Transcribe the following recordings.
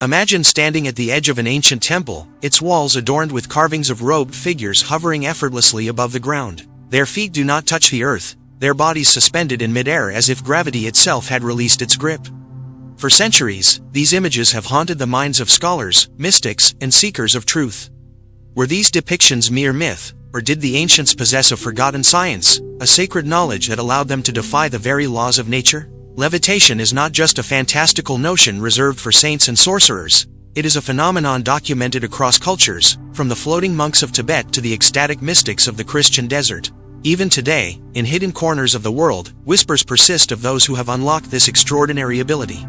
Imagine standing at the edge of an ancient temple, its walls adorned with carvings of robed figures hovering effortlessly above the ground. Their feet do not touch the earth, their bodies suspended in midair as if gravity itself had released its grip. For centuries, these images have haunted the minds of scholars, mystics, and seekers of truth. Were these depictions mere myth, or did the ancients possess a forgotten science, a sacred knowledge that allowed them to defy the very laws of nature? Levitation is not just a fantastical notion reserved for saints and sorcerers. It is a phenomenon documented across cultures, from the floating monks of Tibet to the ecstatic mystics of the Christian desert. Even today, in hidden corners of the world, whispers persist of those who have unlocked this extraordinary ability.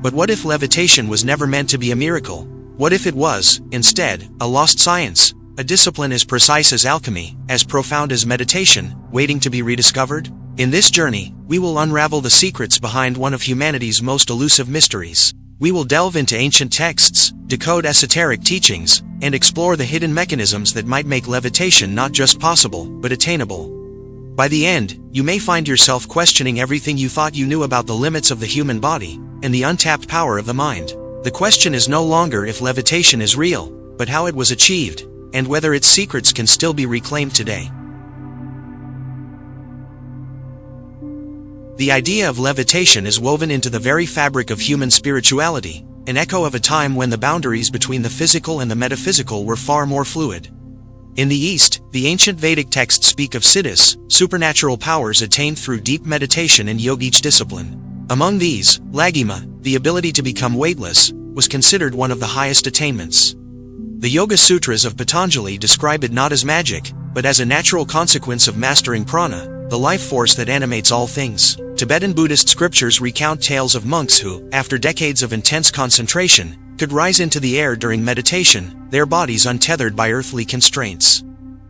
But what if levitation was never meant to be a miracle? What if it was, instead, a lost science, a discipline as precise as alchemy, as profound as meditation, waiting to be rediscovered? In this journey, we will unravel the secrets behind one of humanity's most elusive mysteries. We will delve into ancient texts, decode esoteric teachings, and explore the hidden mechanisms that might make levitation not just possible, but attainable. By the end, you may find yourself questioning everything you thought you knew about the limits of the human body, and the untapped power of the mind. The question is no longer if levitation is real, but how it was achieved, and whether its secrets can still be reclaimed today. The idea of levitation is woven into the very fabric of human spirituality, an echo of a time when the boundaries between the physical and the metaphysical were far more fluid. In the East, the ancient Vedic texts speak of siddhis, supernatural powers attained through deep meditation and yogic discipline. Among these, lagima, the ability to become weightless, was considered one of the highest attainments. The Yoga Sutras of Patanjali describe it not as magic, but as a natural consequence of mastering prana, the life force that animates all things. Tibetan Buddhist scriptures recount tales of monks who, after decades of intense concentration, could rise into the air during meditation, their bodies untethered by earthly constraints.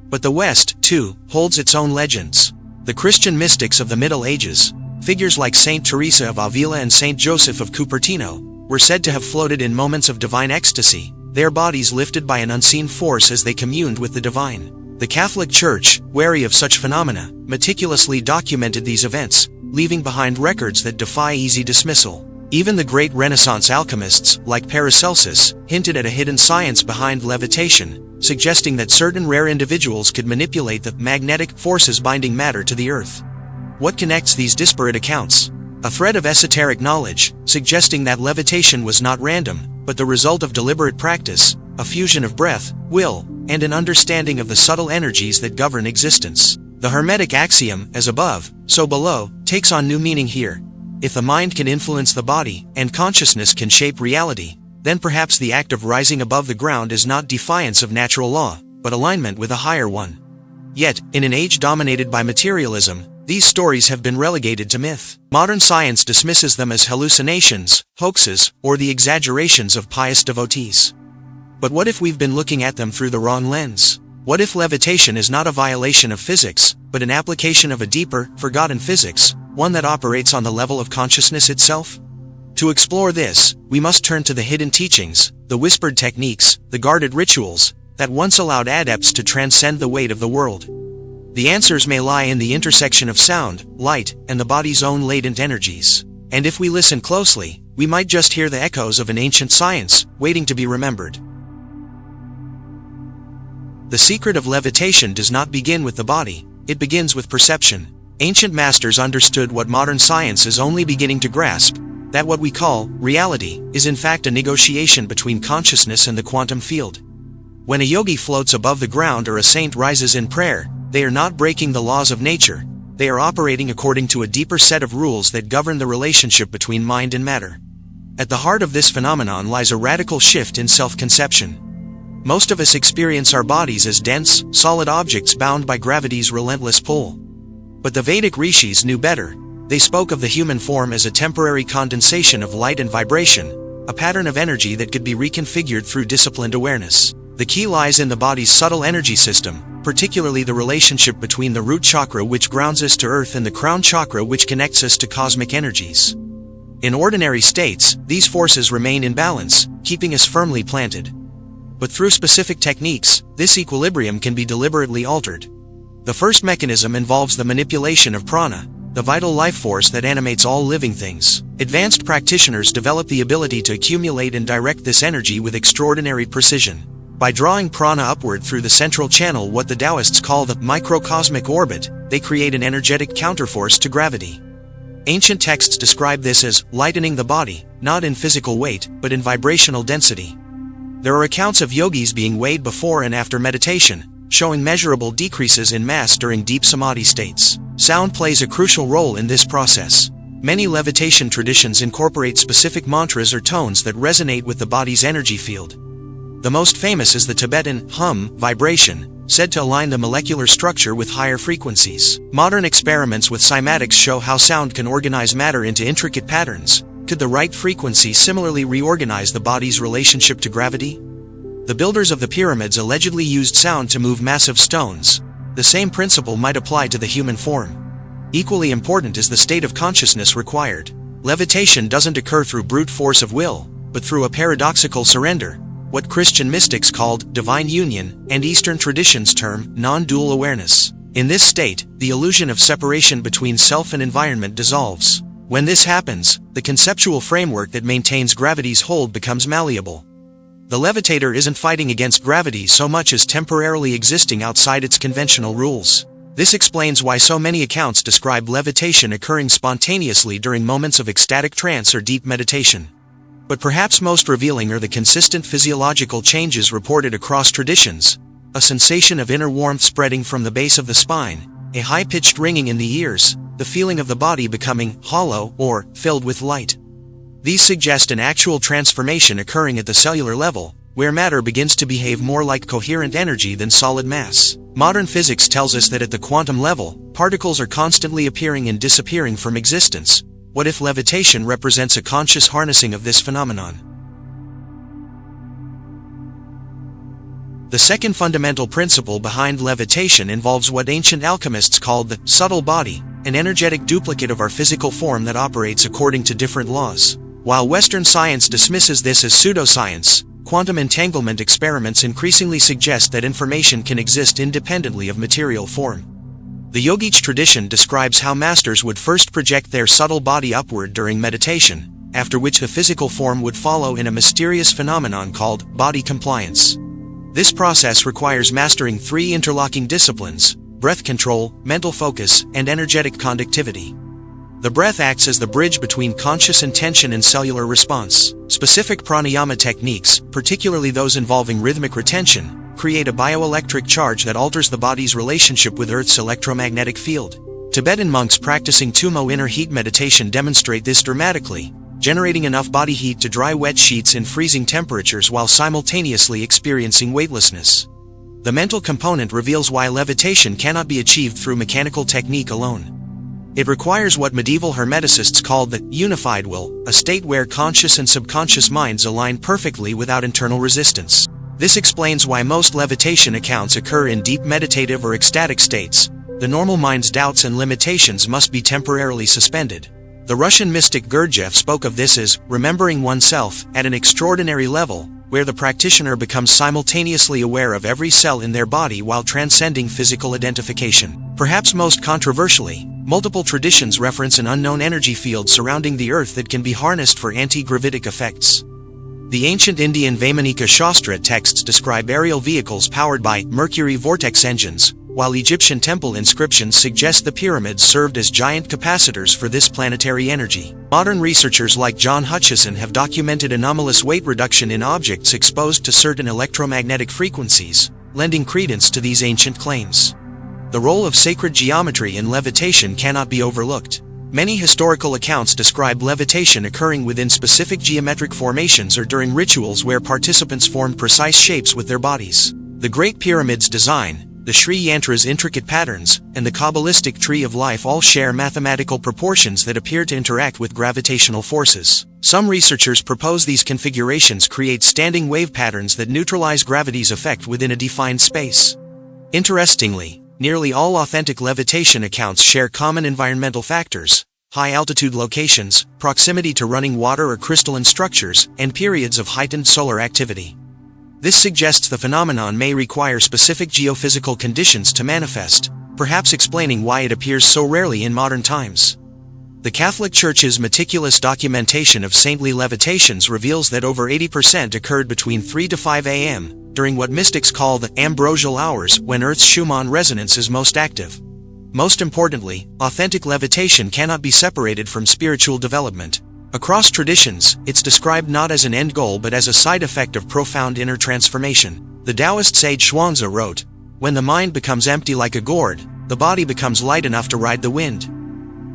But the West, too, holds its own legends. The Christian mystics of the Middle Ages, figures like Saint Teresa of Avila and Saint Joseph of Cupertino, were said to have floated in moments of divine ecstasy, their bodies lifted by an unseen force as they communed with the divine. The Catholic Church, wary of such phenomena, meticulously documented these events, leaving behind records that defy easy dismissal. Even the great Renaissance alchemists, like Paracelsus, hinted at a hidden science behind levitation, suggesting that certain rare individuals could manipulate the magnetic forces binding matter to the earth. What connects these disparate accounts? A thread of esoteric knowledge, suggesting that levitation was not random, but the result of deliberate practice, a fusion of breath, will, and an understanding of the subtle energies that govern existence. The Hermetic axiom, as above, so below, takes on new meaning here. If the mind can influence the body, and consciousness can shape reality, then perhaps the act of rising above the ground is not defiance of natural law, but alignment with a higher one. Yet, in an age dominated by materialism, these stories have been relegated to myth. Modern science dismisses them as hallucinations, hoaxes, or the exaggerations of pious devotees. But what if we've been looking at them through the wrong lens? What if levitation is not a violation of physics, but an application of a deeper, forgotten physics, one that operates on the level of consciousness itself? To explore this, we must turn to the hidden teachings, the whispered techniques, the guarded rituals, that once allowed adepts to transcend the weight of the world. The answers may lie in the intersection of sound, light, and the body's own latent energies. And if we listen closely, we might just hear the echoes of an ancient science, waiting to be remembered. The secret of levitation does not begin with the body, it begins with perception. Ancient masters understood what modern science is only beginning to grasp, that what we call reality is in fact a negotiation between consciousness and the quantum field. When a yogi floats above the ground or a saint rises in prayer, they are not breaking the laws of nature, they are operating according to a deeper set of rules that govern the relationship between mind and matter. At the heart of this phenomenon lies a radical shift in self-conception. Most of us experience our bodies as dense, solid objects bound by gravity's relentless pull. But the Vedic rishis knew better. They spoke of the human form as a temporary condensation of light and vibration, a pattern of energy that could be reconfigured through disciplined awareness. The key lies in the body's subtle energy system, particularly the relationship between the root chakra which grounds us to earth and the crown chakra which connects us to cosmic energies. In ordinary states, these forces remain in balance, keeping us firmly planted. But through specific techniques, this equilibrium can be deliberately altered. The first mechanism involves the manipulation of prana, the vital life force that animates all living things. Advanced practitioners develop the ability to accumulate and direct this energy with extraordinary precision. By drawing prana upward through the central channel, what the Taoists call the microcosmic orbit, they create an energetic counterforce to gravity. Ancient texts describe this as lightening the body, not in physical weight, but in vibrational density. There are accounts of yogis being weighed before and after meditation, showing measurable decreases in mass during deep samadhi states. Sound plays a crucial role in this process. Many levitation traditions incorporate specific mantras or tones that resonate with the body's energy field. The most famous is the Tibetan hum vibration, said to align the molecular structure with higher frequencies. Modern experiments with cymatics show how sound can organize matter into intricate patterns. Could the right frequency similarly reorganize the body's relationship to gravity? The builders of the pyramids allegedly used sound to move massive stones. The same principle might apply to the human form. Equally important is the state of consciousness required. Levitation doesn't occur through brute force of will, but through a paradoxical surrender, what Christian mystics called divine union, and Eastern traditions term non-dual awareness. In this state, the illusion of separation between self and environment dissolves. When this happens, the conceptual framework that maintains gravity's hold becomes malleable. The levitator isn't fighting against gravity so much as temporarily existing outside its conventional rules. This explains why so many accounts describe levitation occurring spontaneously during moments of ecstatic trance or deep meditation. But perhaps most revealing are the consistent physiological changes reported across traditions: a sensation of inner warmth spreading from the base of the spine, a high-pitched ringing in the ears, the feeling of the body becoming hollow or filled with light. These suggest an actual transformation occurring at the cellular level, where matter begins to behave more like coherent energy than solid mass. Modern physics tells us that at the quantum level, particles are constantly appearing and disappearing from existence. What if levitation represents a conscious harnessing of this phenomenon? The second fundamental principle behind levitation involves what ancient alchemists called the subtle body, an energetic duplicate of our physical form that operates according to different laws. While Western science dismisses this as pseudoscience, quantum entanglement experiments increasingly suggest that information can exist independently of material form. The yogic tradition describes how masters would first project their subtle body upward during meditation, after which the physical form would follow in a mysterious phenomenon called body compliance. This process requires mastering three interlocking disciplines: breath control, mental focus, and energetic conductivity. The breath acts as the bridge between conscious intention and cellular response. Specific pranayama techniques, particularly those involving rhythmic retention, create a bioelectric charge that alters the body's relationship with Earth's electromagnetic field. Tibetan monks practicing Tummo inner heat meditation demonstrate this dramatically, generating enough body heat to dry wet sheets in freezing temperatures while simultaneously experiencing weightlessness. The mental component reveals why levitation cannot be achieved through mechanical technique alone. It requires what medieval hermeticists called the unified will, a state where conscious and subconscious minds align perfectly without internal resistance. This explains why most levitation accounts occur in deep meditative or ecstatic states. The normal mind's doubts and limitations must be temporarily suspended. The Russian mystic Gurdjieff spoke of this as remembering oneself at an extraordinary level, where the practitioner becomes simultaneously aware of every cell in their body while transcending physical identification. Perhaps most controversially, multiple traditions reference an unknown energy field surrounding the Earth that can be harnessed for anti-gravitic effects. The ancient Indian Vaimanika Shastra texts describe aerial vehicles powered by mercury vortex engines, while Egyptian temple inscriptions suggest the pyramids served as giant capacitors for this planetary energy. Modern researchers like John Hutchison have documented anomalous weight reduction in objects exposed to certain electromagnetic frequencies, lending credence to these ancient claims. The role of sacred geometry in levitation cannot be overlooked. Many historical accounts describe levitation occurring within specific geometric formations or during rituals where participants formed precise shapes with their bodies. The Great Pyramid's design, the Sri Yantra's intricate patterns, and the Kabbalistic Tree of Life all share mathematical proportions that appear to interact with gravitational forces. Some researchers propose these configurations create standing wave patterns that neutralize gravity's effect within a defined space. Interestingly, nearly all authentic levitation accounts share common environmental factors: high-altitude locations, proximity to running water or crystalline structures, and periods of heightened solar activity. This suggests the phenomenon may require specific geophysical conditions to manifest, perhaps explaining why it appears so rarely in modern times. The Catholic Church's meticulous documentation of saintly levitations reveals that over 80% occurred between 3 to 5 a.m., during what mystics call the ambrosial hours, when Earth's Schumann resonance is most active. Most importantly, authentic levitation cannot be separated from spiritual development. Across traditions, it's described not as an end goal but as a side effect of profound inner transformation. The Taoist sage Xuanzi wrote, "When the mind becomes empty like a gourd, the body becomes light enough to ride the wind."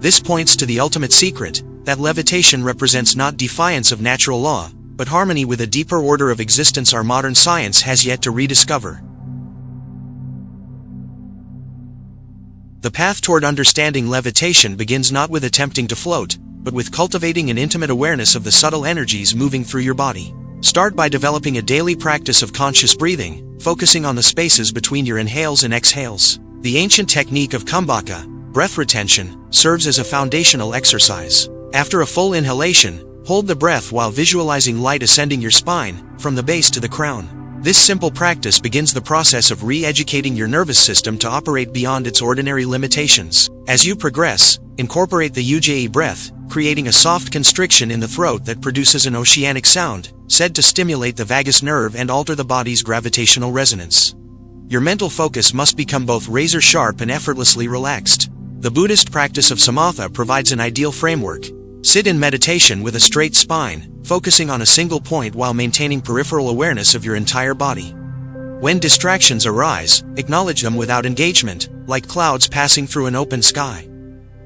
This points to the ultimate secret, that levitation represents not defiance of natural law, but harmony with a deeper order of existence our modern science has yet to rediscover. The path toward understanding levitation begins not with attempting to float, but with cultivating an intimate awareness of the subtle energies moving through your body. Start by developing a daily practice of conscious breathing, focusing on the spaces between your inhales and exhales. The ancient technique of kumbhaka, breath retention, serves as a foundational exercise. After a full inhalation, hold the breath while visualizing light ascending your spine, from the base to the crown. This simple practice begins the process of re-educating your nervous system to operate beyond its ordinary limitations. As you progress, incorporate the Ujjayi breath, creating a soft constriction in the throat that produces an oceanic sound, said to stimulate the vagus nerve and alter the body's gravitational resonance. Your mental focus must become both razor-sharp and effortlessly relaxed. The Buddhist practice of samatha provides an ideal framework. Sit in meditation with a straight spine, focusing on a single point while maintaining peripheral awareness of your entire body. When distractions arise, acknowledge them without engagement, like clouds passing through an open sky.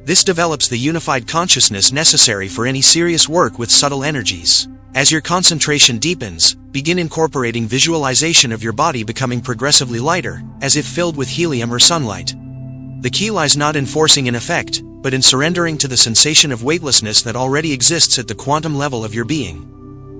This develops the unified consciousness necessary for any serious work with subtle energies. As your concentration deepens, begin incorporating visualization of your body becoming progressively lighter, as if filled with helium or sunlight. The key lies not in forcing an effect, but in surrendering to the sensation of weightlessness that already exists at the quantum level of your being.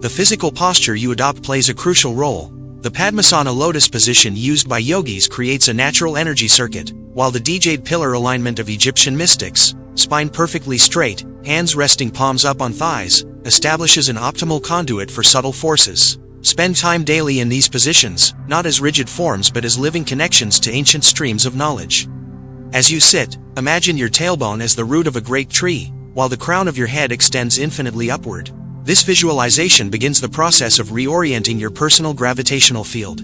The physical posture you adopt plays a crucial role. The Padmasana lotus position used by yogis creates a natural energy circuit, while the Djade pillar alignment of Egyptian mystics, spine perfectly straight, hands resting palms up on thighs, establishes an optimal conduit for subtle forces. Spend time daily in these positions, not as rigid forms but as living connections to ancient streams of knowledge. As you sit, imagine your tailbone as the root of a great tree, while the crown of your head extends infinitely upward. This visualization begins the process of reorienting your personal gravitational field.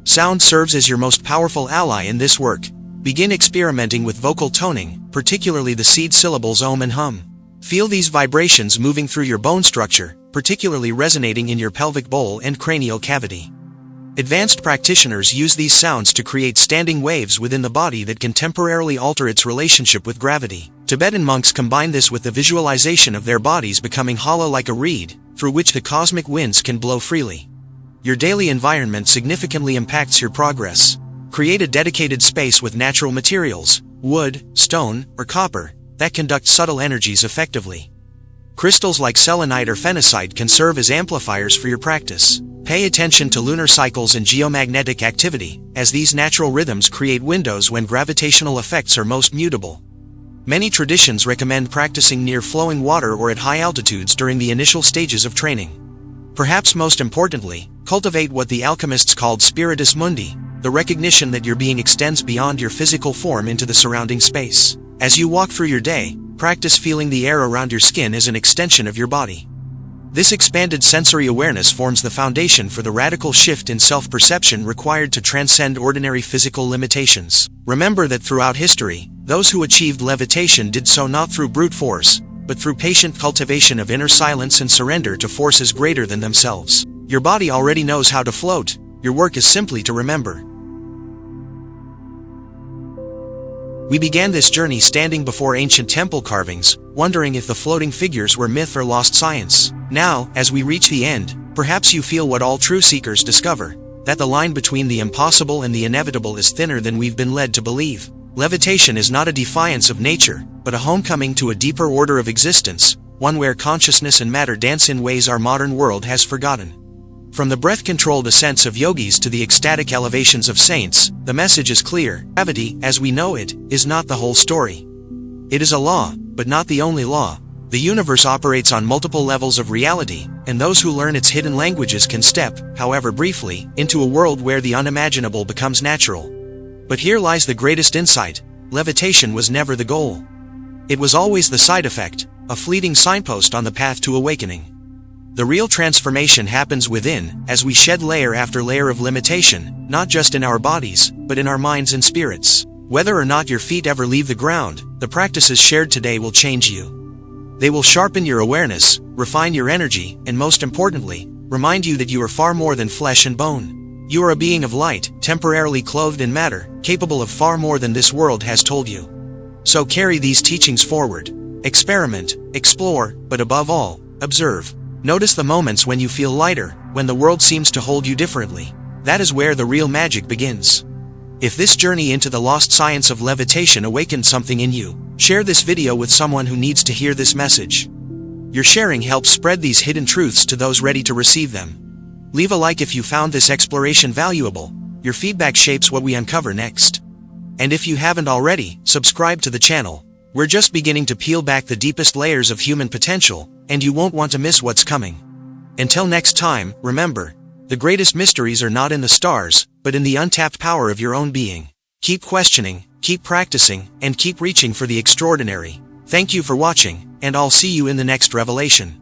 Sound serves as your most powerful ally in this work. Begin experimenting with vocal toning, particularly the seed syllables om and hum. Feel these vibrations moving through your bone structure, particularly resonating in your pelvic bowl and cranial cavity. Advanced practitioners use these sounds to create standing waves within the body that can temporarily alter its relationship with gravity. Tibetan monks combine this with the visualization of their bodies becoming hollow like a reed, through which the cosmic winds can blow freely. Your daily environment significantly impacts your progress. Create a dedicated space with natural materials, wood, stone, or copper, that conduct subtle energies effectively. Crystals like selenite or phenacite can serve as amplifiers for your practice. Pay attention to lunar cycles and geomagnetic activity, as these natural rhythms create windows when gravitational effects are most mutable. Many traditions recommend practicing near flowing water or at high altitudes during the initial stages of training. Perhaps most importantly, cultivate what the alchemists called spiritus mundi, the recognition that your being extends beyond your physical form into the surrounding space. As you walk through your day, practice feeling the air around your skin as an extension of your body. This expanded sensory awareness forms the foundation for the radical shift in self-perception required to transcend ordinary physical limitations. Remember that throughout history, those who achieved levitation did so not through brute force, but through patient cultivation of inner silence and surrender to forces greater than themselves. Your body already knows how to float. Your work is simply to remember. We began this journey standing before ancient temple carvings, wondering if the floating figures were myth or lost science. Now, as we reach the end, perhaps you feel what all true seekers discover, that the line between the impossible and the inevitable is thinner than we've been led to believe. Levitation is not a defiance of nature, but a homecoming to a deeper order of existence, one where consciousness and matter dance in ways our modern world has forgotten. From the breath-controlled ascents of yogis to the ecstatic elevations of saints, the message is clear. Gravity, as we know it, is not the whole story. It is a law, but not the only law. The universe operates on multiple levels of reality, and those who learn its hidden languages can step, however briefly, into a world where the unimaginable becomes natural. But here lies the greatest insight. levitation was never the goal. It was always the side effect, a fleeting signpost on the path to awakening. The real transformation happens within, as we shed layer after layer of limitation, not just in our bodies, but in our minds and spirits. Whether or not your feet ever leave the ground, the practices shared today will change you. They will sharpen your awareness, refine your energy, and most importantly, remind you that you are far more than flesh and bone. You are a being of light, temporarily clothed in matter, capable of far more than this world has told you. So carry these teachings forward. Experiment, explore, but above all, observe. Notice the moments when you feel lighter, when the world seems to hold you differently. That is where the real magic begins. If this journey into the lost science of levitation awakened something in you, share this video with someone who needs to hear this message. Your sharing helps spread these hidden truths to those ready to receive them. Leave a like if you found this exploration valuable. Your feedback shapes what we uncover next. And if you haven't already, subscribe to the channel. We're just beginning to peel back the deepest layers of human potential, and you won't want to miss what's coming. Until next time, remember, the greatest mysteries are not in the stars, but in the untapped power of your own being. Keep questioning, keep practicing, and keep reaching for the extraordinary. Thank you for watching, and I'll see you in the next revelation.